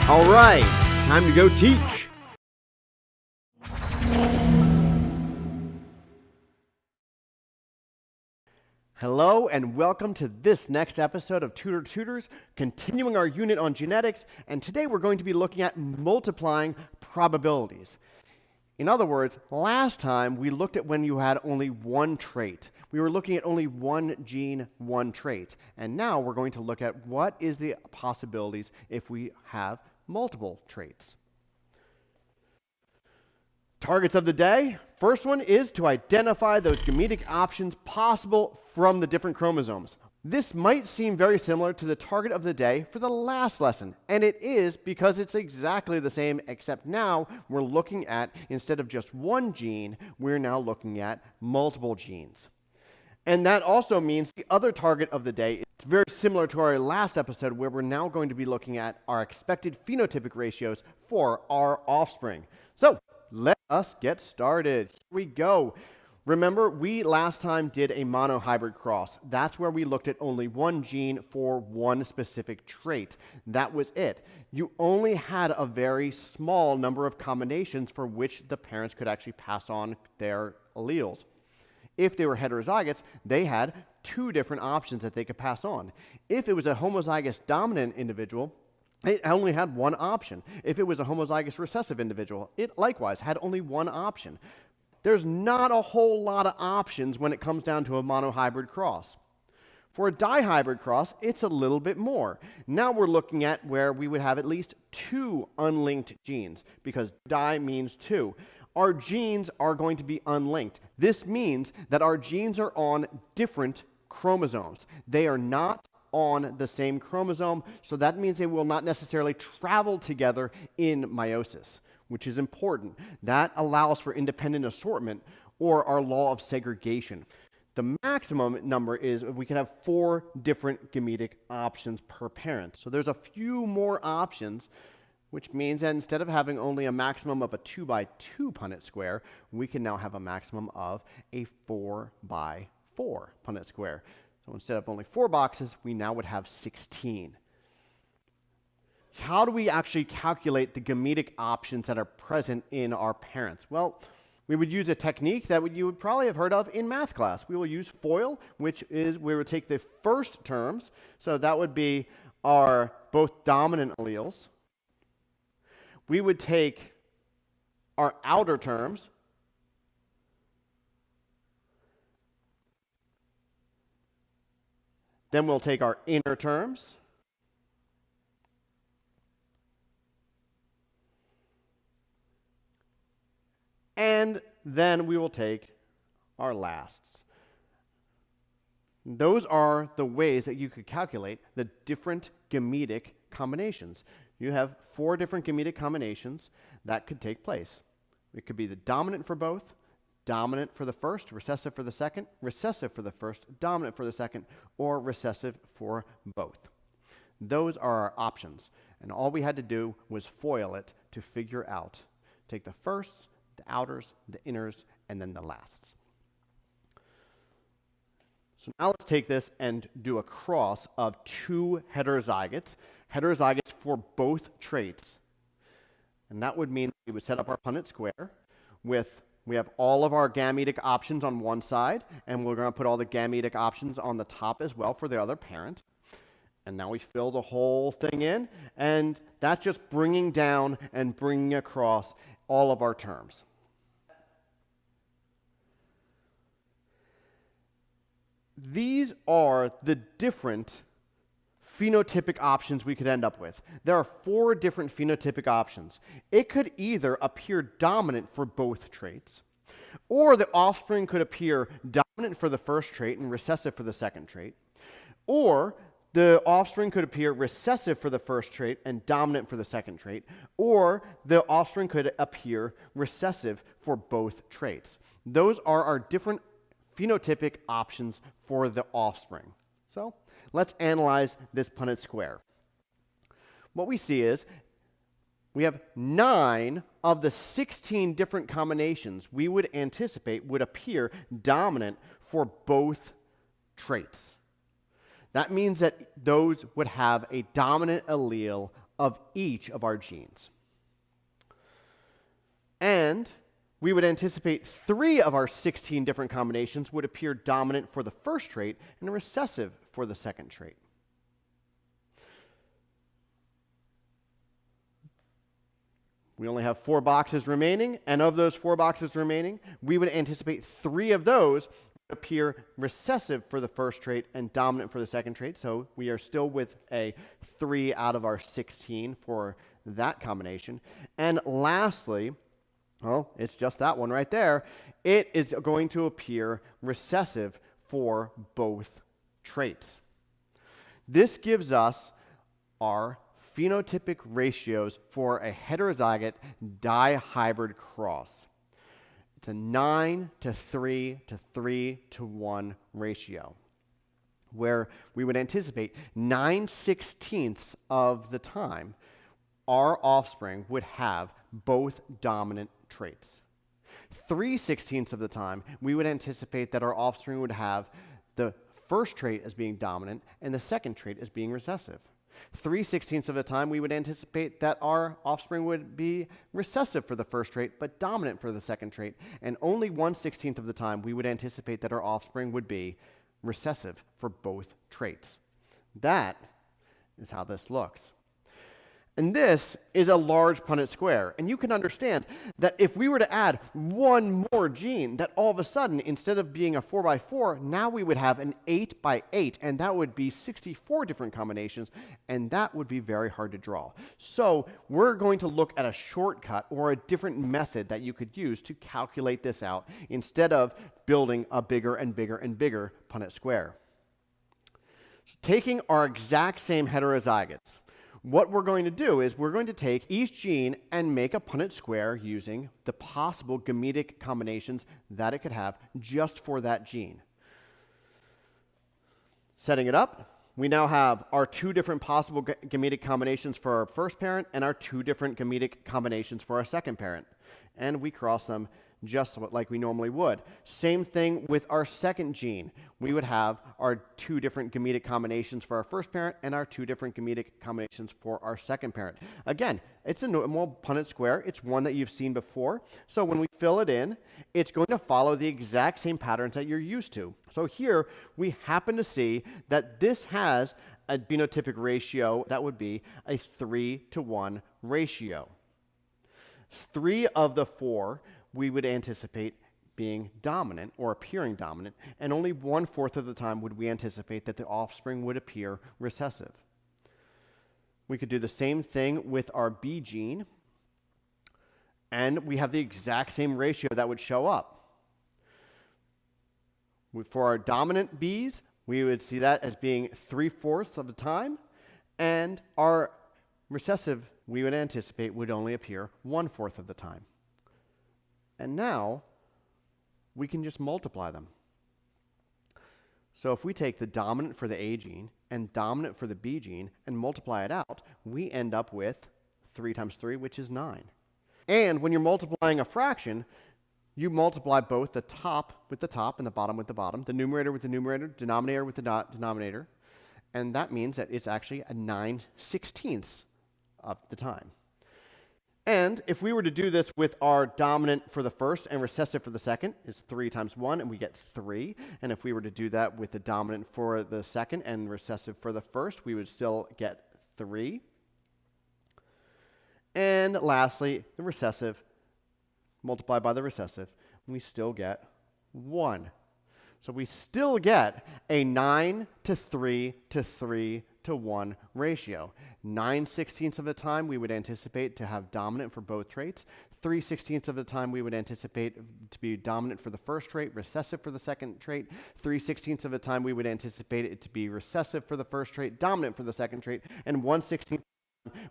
All right, time to go teach. Hello and welcome to this next episode of Tutors, continuing our unit on genetics, and today we're going to be looking at multiplying probabilities. In other words, last time we looked at when you had only one trait. We were looking at only one gene, one trait, and now we're going to look at what is the possibilities if we have multiple traits. Targets of the day. First one is to identify those gametic options possible from the different chromosomes. This might seem very similar to the target of the day for the last lesson, and it is because it's exactly the same, except now we're looking at, instead of just one gene, we're now looking at multiple genes. And that also means the other target of the day is very similar to our last episode, where we're now going to be looking at our expected phenotypic ratios for our offspring. So let us get started. Here we go. Remember, we last time did a monohybrid cross. That's where we looked at only one gene for one specific trait. That was it. You only had a very small number of combinations for which the parents could actually pass on their alleles. If they were heterozygotes, they had two different options that they could pass on. If it was a homozygous dominant individual, it only had one option. If it was a homozygous recessive individual, it likewise had only one option. There's not a whole lot of options when it comes down to a monohybrid cross. For a dihybrid cross, it's a little bit more. Now we're looking at where we would have at least two unlinked genes, because di means two. Our genes are going to be unlinked. This means that our genes are on different chromosomes. They are not on the same chromosome, so that means they will not necessarily travel together in meiosis, which is important. That allows for independent assortment, or our law of segregation. The maximum number is we can have 4 different gametic options per parent. So there's a few more options, which means that instead of having only a maximum of a 2 by 2 Punnett square, we can now have a maximum of a 4 by 4 Punnett square. So instead of only 4 boxes, we now would have 16. How do we actually calculate the gametic options that are present in our parents? Well, we would use a technique that you would probably have heard of in math class. We will use FOIL, which is we would take the first terms. So that would be our both dominant alleles. We would take our outer terms, then we'll take our inner terms, and then we will take our lasts. Those are the ways that you could calculate the different gametic combinations. You have 4 different gametic combinations that could take place. It could be the dominant for both, dominant for the first, recessive for the second, recessive for the first, dominant for the second, or recessive for both. Those are our options. And all we had to do was FOIL it to figure out. Take the firsts, the outers, the inners, and then the lasts. So now let's take this and do a cross of 2 heterozygotes for both traits. And that would mean we would set up our Punnett square with, we have all of our gametic options on one side, and we're going to put all the gametic options on the top as well for the other parent. And now we fill the whole thing in, and that's just bringing down and bringing across all of our terms. These are the different phenotypic options we could end up with. There are 4 different phenotypic options. It could either appear dominant for both traits, or the offspring could appear dominant for the first trait and recessive for the second trait, or the offspring could appear recessive for the first trait and dominant for the second trait, or the offspring could appear recessive for both traits. Those are our different phenotypic options for the offspring. So let's analyze this Punnett square. What we see is we have 9 of the 16 different combinations we would anticipate would appear dominant for both traits. That means that those would have a dominant allele of each of our genes. And we would anticipate 3 of our 16 different combinations would appear dominant for the first trait and recessive for the second trait. We only have 4 boxes remaining, and of those 4 boxes remaining, we would anticipate 3 of those would appear recessive for the first trait and dominant for the second trait. So we are still with a 3 out of our 16 for that combination. And lastly, well, it's just that one right there. It is going to appear recessive for both traits. This gives us our phenotypic ratios for a heterozygote dihybrid cross. It's a 9:3 to 3:1 ratio, where we would anticipate 9/16 of the time our offspring would have both dominant traits. 3/16 of the time, we would anticipate that our offspring would have the first trait as being dominant and the second trait as being recessive. 3/16 of the time, we would anticipate that our offspring would be recessive for the first trait, but dominant for the second trait. And only 1/16 of the time, we would anticipate that our offspring would be recessive for both traits. That is how this looks. And this is a large Punnett square. And you can understand that if we were to add one more gene, that all of a sudden, instead of being a 4x4, now we would have an 8x8, and that would be 64 different combinations, and that would be very hard to draw. So we're going to look at a shortcut or a different method that you could use to calculate this out instead of building a bigger and bigger and bigger Punnett square. So taking our exact same heterozygotes, what we're going to do is we're going to take each gene and make a Punnett square using the possible gametic combinations that it could have just for that gene. Setting it up, we now have our 2 different possible gametic combinations for our first parent and our 2 different gametic combinations for our second parent. And we cross them just like we normally would. Same thing with our second gene. We would have our 2 different gametic combinations for our first parent and our 2 different gametic combinations for our second parent. Again, it's a normal Punnett square. It's one that you've seen before. So when we fill it in, it's going to follow the exact same patterns that you're used to. So here we happen to see that this has a phenotypic ratio that would be a 3:1 ratio. 3 of the 4 we would anticipate being dominant or appearing dominant, and only 1/4 of the time would we anticipate that the offspring would appear recessive. We could do the same thing with our B gene, and we have the exact same ratio that would show up. For our dominant Bs, we would see that as being 3/4 of the time, and our recessive, we would anticipate, would only appear 1/4 of the time. And now, we can just multiply them. So if we take the dominant for the A gene and dominant for the B gene and multiply it out, we end up with 3 times 3, which is 9. And when you're multiplying a fraction, you multiply both the top with the top and the bottom with the bottom, the numerator with the numerator, denominator with the denominator, and that means that it's actually a 9/16 of the time. And if we were to do this with our dominant for the first and recessive for the second, it's 3 times 1, and we get 3. And if we were to do that with the dominant for the second and recessive for the first, we would still get 3. And lastly, the recessive multiplied by the recessive, we still get 1. So we still get a 9:3 to 3:1 ratio. 9/16 of the time we would anticipate to have dominant for both traits. 3/16 of the time we would anticipate to be dominant for the first trait, recessive for the second trait. 3/16 of the time we would anticipate it to be recessive for the first trait, dominant for the second trait. And 1/16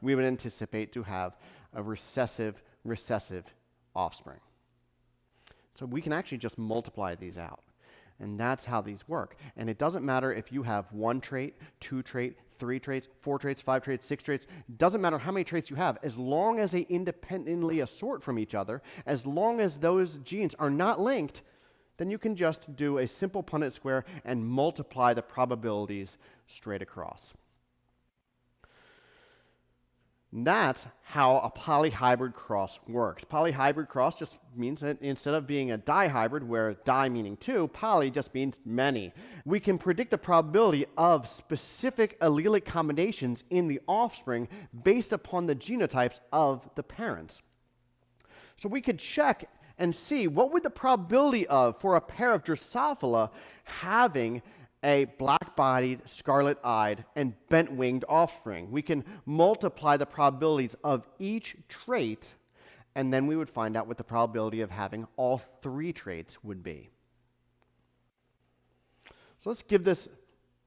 we would anticipate to have a recessive offspring. So we can actually just multiply these out. And that's how these work. And it doesn't matter if you have 1 trait, 2 trait, 3 traits, 4 traits, 5 traits, 6 traits. It doesn't matter how many traits you have. As long as they independently assort from each other, as long as those genes are not linked, then you can just do a simple Punnett square and multiply the probabilities straight across. That's how a polyhybrid cross works. Polyhybrid cross just means that instead of being a dihybrid, where di meaning two, poly just means many. We can predict the probability of specific allelic combinations in the offspring based upon the genotypes of the parents. So we could check and see what would the probability of for a pair of Drosophila having a black-bodied, scarlet-eyed, and bent-winged offspring. We can multiply the probabilities of each trait, and then we would find out what the probability of having all three traits would be. So let's give this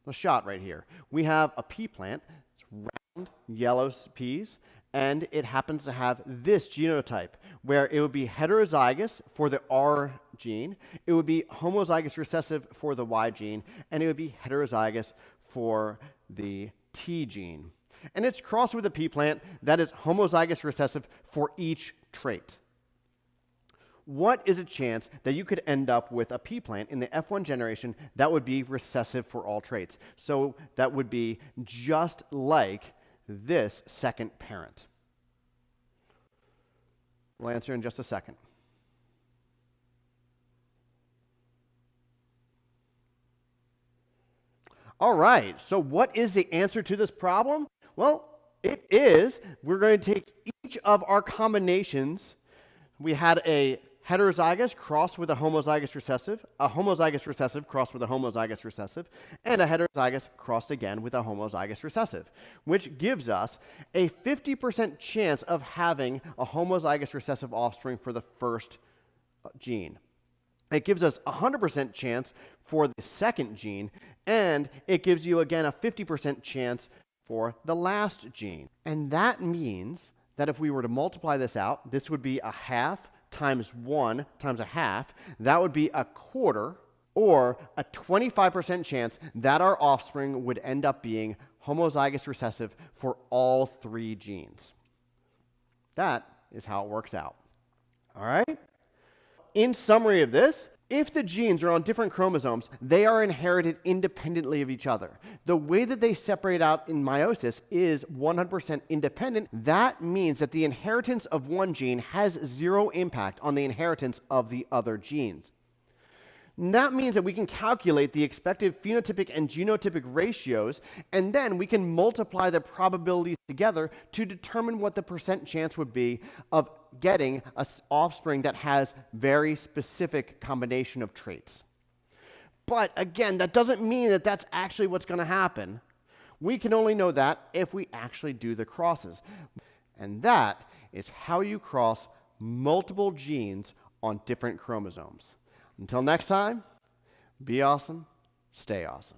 a shot right here. We have a pea plant, it's round, yellow peas, and it happens to have this genotype, where it would be heterozygous for the R gene, it would be homozygous recessive for the Y gene, and it would be heterozygous for the T gene. And it's crossed with a pea plant that is homozygous recessive for each trait. What is a chance that you could end up with a pea plant in the F1 generation that would be recessive for all traits? So that would be just like this second parent. We'll answer in just a second. All right, so what is the answer to this problem? Well, it is, we're going to take each of our combinations. We had a heterozygous crossed with a homozygous recessive crossed with a homozygous recessive, and a heterozygous crossed again with a homozygous recessive, which gives us a 50% chance of having a homozygous recessive offspring for the first gene. It gives us a 100% chance for the second gene, and it gives you, again, a 50% chance for the last gene. And that means that if we were to multiply this out, this would be a half times 1 times a half. That would be a quarter, or a 25% chance that our offspring would end up being homozygous recessive for all three genes. That is how it works out. All right? In summary of this, if the genes are on different chromosomes, they are inherited independently of each other. The way that they separate out in meiosis is 100% independent. That means that the inheritance of one gene has zero impact on the inheritance of the other genes. And that means that we can calculate the expected phenotypic and genotypic ratios, and then we can multiply the probabilities together to determine what the percent chance would be of getting an offspring that has very specific combination of traits. But again, that doesn't mean that that's actually what's going to happen. We can only know that if we actually do the crosses. And that is how you cross multiple genes on different chromosomes. Until next time, be awesome, stay awesome.